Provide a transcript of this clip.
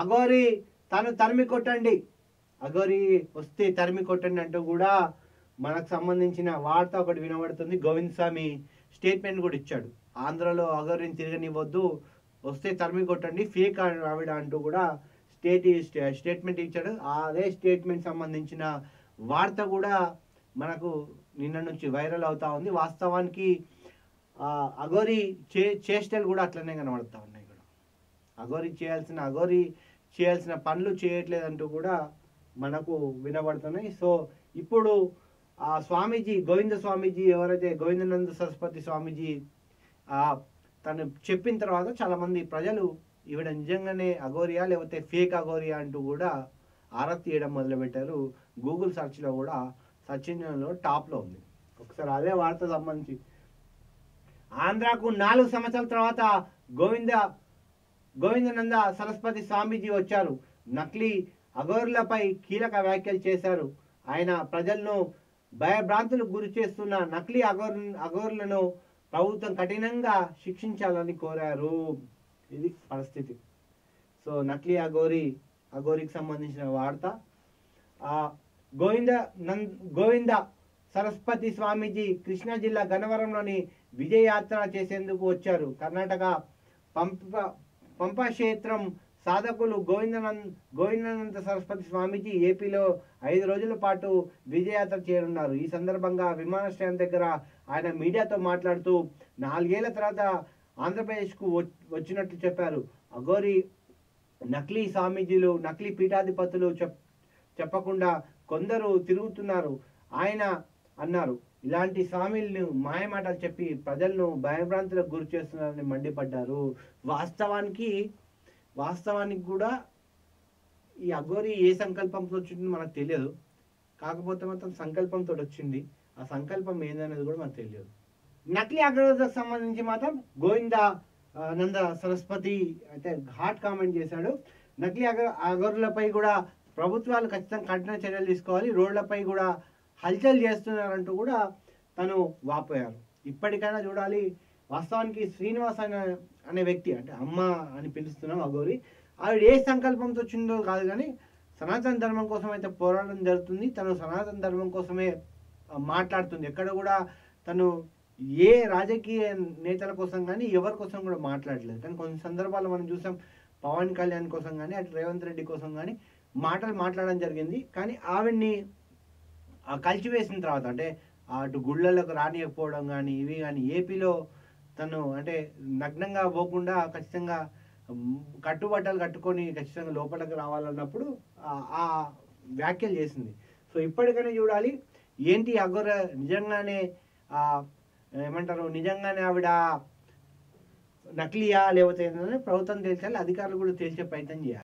అఘోరి తను తరిమి కొట్టండి, అఘోరి వస్తే తరిమి కొట్టండి అంటూ కూడా మనకు సంబంధించిన వార్త ఒకటి వినబడుతుంది. గోవింద్ స్వామి స్టేట్మెంట్ కూడా ఇచ్చాడు. ఆంధ్రలో అఘోరిని తిరగనివ్వద్దు, వస్తే తరిమి కొట్టండి, ఫేక్ ఆవిడ అంటూ కూడా స్టేట్మెంట్ ఇచ్చాడు. అదే స్టేట్మెంట్ సంబంధించిన వార్త కూడా మనకు నిన్న నుంచి వైరల్ అవుతా ఉంది. వాస్తవానికి అఘోరి చేష్టలు కూడా అట్లనే కనబడతా ఉన్నాయి. కూడా అఘోరి చేయాల్సిన పనులు చేయట్లేదంటూ కూడా మనకు వినబడుతున్నాయి. సో ఇప్పుడు ఆ స్వామీజీ, గోవింద స్వామీజీ, ఎవరైతే గోవిందానంద సరస్వతి స్వామీజీ తను చెప్పిన తర్వాత చాలామంది ప్రజలు ఈవిడ నిజంగానే అఘోరియా లేకపోతే ఫేక్ అఘోరియా అంటూ కూడా ఆరా తీయడం మొదలుపెట్టారు. గూగుల్ సెర్చ్లో కూడా సెర్చ్ ఇంజిన్లో టాప్లో ఉంది. ఒకసారి అదే వార్త సంబంధించి, ఆంధ్రాకు 4 సంవత్సరాల తర్వాత గోవిందానంద సరస్వతి స్వామీజీ వచ్చారు. నకిలీ అఘోరులపై కీలక వ్యాఖ్యలు చేశారు. ఆయన ప్రజలను భయభ్రాంతులకు గురి చేస్తున్న నకిలీ అఘోరులను ప్రభుత్వం కఠినంగా శిక్షించాలని కోరారు. ఇది పరిస్థితి. సో నకిలీ అఘోరికి సంబంధించిన వార్త. గోవింద సరస్వతి స్వామీజీ కృష్ణా జిల్లా గన్నవరంలోని విజయయాత్ర చేసేందుకు వచ్చారు. కర్ణాటక పంపక్షేత్రం సాధకులు గోవిందానంద సరస్వతి స్వామీజీ ఏపీలో 5 రోజుల పాటు విజయయాత్ర చేయనున్నారు. ఈ సందర్భంగా విమానాశ్రయం దగ్గర ఆయన మీడియాతో మాట్లాడుతూ 4 ఏళ్ల తర్వాత ఆంధ్రప్రదేశ్కు వచ్చినట్లు చెప్పారు. అఘోరి నకిలీ స్వామీజీలు, నకిలీ పీఠాధిపతులు చెప్పకుండా కొందరు తిరుగుతున్నారు ఆయన అన్నారు. ఇలాంటి స్వామిలను మాయమాటలు చెప్పి ప్రజలను భయభ్రాంతులకు గురి చేస్తున్నారని మండిపడ్డారు. వాస్తవానికి కూడా ఈ అఘోరి ఏ సంకల్పంతో వచ్చిందో మనకు తెలియదు. కాకపోతే మాత్రం సంకల్పంతో వచ్చింది. ఆ సంకల్పం ఏందనేది కూడా మనకు తెలియదు. నకిలీ అఘోరులకు సంబంధించి మాత్రం గోవిందానంద సరస్వతి అయితే హాట్ కామెంట్ చేశాడు. నకిలీ అఘోరులపై కూడా ప్రభుత్వాలు ఖచ్చితంగా కఠిన చర్యలు తీసుకోవాలి, రోడ్లపై కూడా హల్చల్ చేస్తున్నారంటూ కూడా తను వాపోయారు. ఇప్పటికైనా చూడాలి. వాస్తవానికి శ్రీనివాస్ అనే వ్యక్తి, అంటే అమ్మ అని పిలుస్తున్నాం అఘోరి, ఆవిడ ఏ సంకల్పంతో వచ్చిందో కాదు కానీ సనాతన ధర్మం కోసం అయితే పోరాటం జరుగుతుంది. తను సనాతన ధర్మం కోసమే మాట్లాడుతుంది. ఎక్కడ కూడా తను ఏ రాజకీయ నేతల కోసం కానీ ఎవరి కోసం కూడా మాట్లాడలేదు. కానీ కొన్ని సందర్భాల్లో మనం చూసాం, పవన్ కళ్యాణ్ కోసం కానీ అటు రేవంత్ రెడ్డి కోసం కానీ మాట్లాడడం జరిగింది. కానీ ఆవిడ్ని కలిచివేసిన తర్వాత, అంటే అటు గుళ్ళలకు రానియకపోవడం కానీ ఇవి కానీ, ఏపీలో తను అంటే నగ్నంగా పోకుండా ఖచ్చితంగా కట్టుబట్టలు కట్టుకొని ఖచ్చితంగా లోపలికి రావాలన్నప్పుడు ఆ వ్యాఖ్యలు చేసింది. సో ఇప్పటికైనా చూడాలి ఏంటి అఘోర నిజంగానే ఏమంటారు, నిజంగానే ఆవిడ నకిలీయా లేకపోతే ఏంటంటే ప్రభుత్వం తేల్చాలి, అధికారులు కూడా తేల్చే ప్రయత్నం చేయాలి.